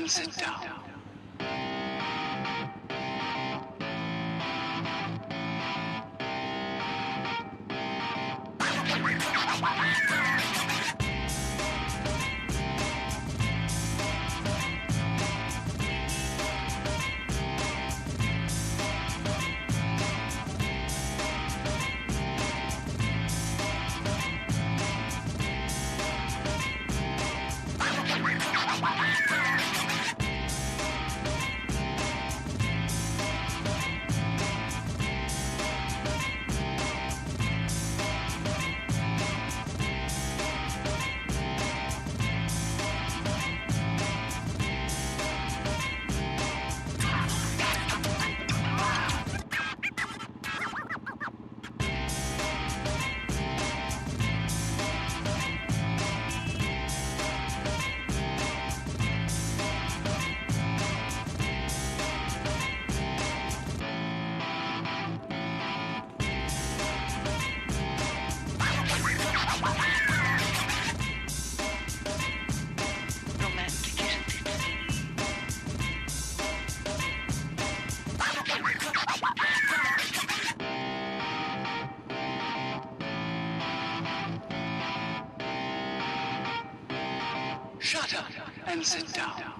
and sit down. Shut up and sit down.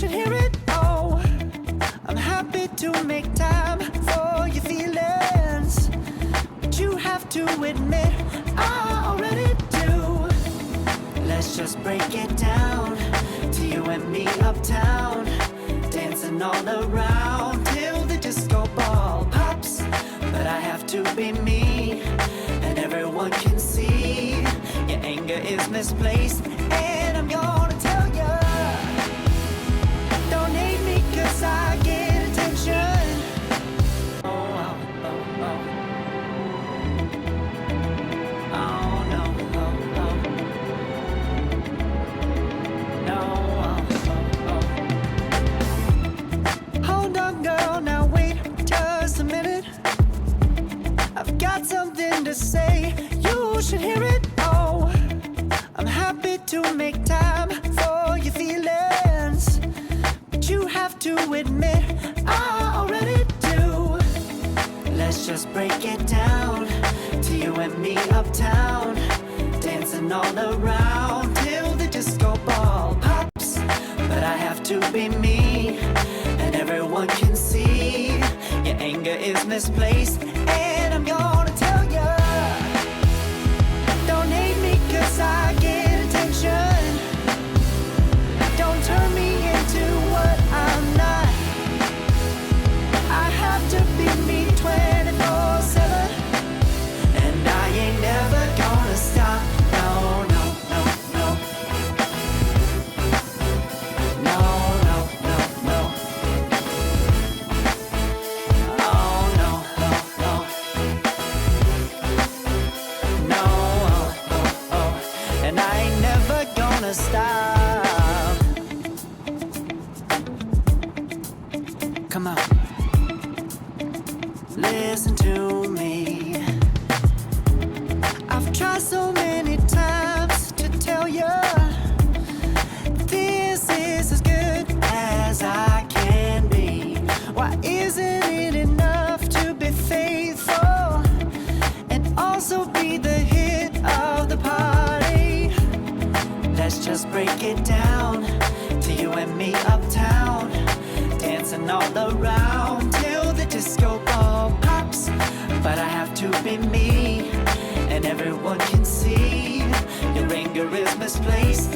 should hear it. Oh, I'm happy to make time for your feelings, but you have to admit I already do. Let's just break it down to you and me uptown, dancing all around till the disco ball pops. But I have to be me, and everyone can see your anger is misplaced, and I'm gonna tell ya, don't hate me 'cause I get attention. Oh, oh, oh, oh. Oh, no, oh, oh. No, oh, oh, oh. Hold on, girl, now wait just a minute. I've got something to say, you should hear it. Oh, I'm happy to make time for your feelings, but you have to admit I already do. Let's just break it down to you and me uptown, dancing all around till the disco ball pops. But I have to be me, and everyone can see your anger is misplaced, and I'm gonna tell ya, don't hate me 'cause I get attention. Don't turn me into what I'm not. I have to be me 24/7, and I ain't never gonna stop. No, no, no, no. No, no, no, no. Oh, no, no, no. No, oh, oh, oh. And I ain't never gonna stop. Come on, listen to me. I've tried so many times to tell you this is as good as I can be. Why isn't it enough to be faithful and also be the hit of the party? Let's just break it down to you and me uptown, dancing all around till the disco ball pops. But I have to be me, and everyone can see your anger is misplaced,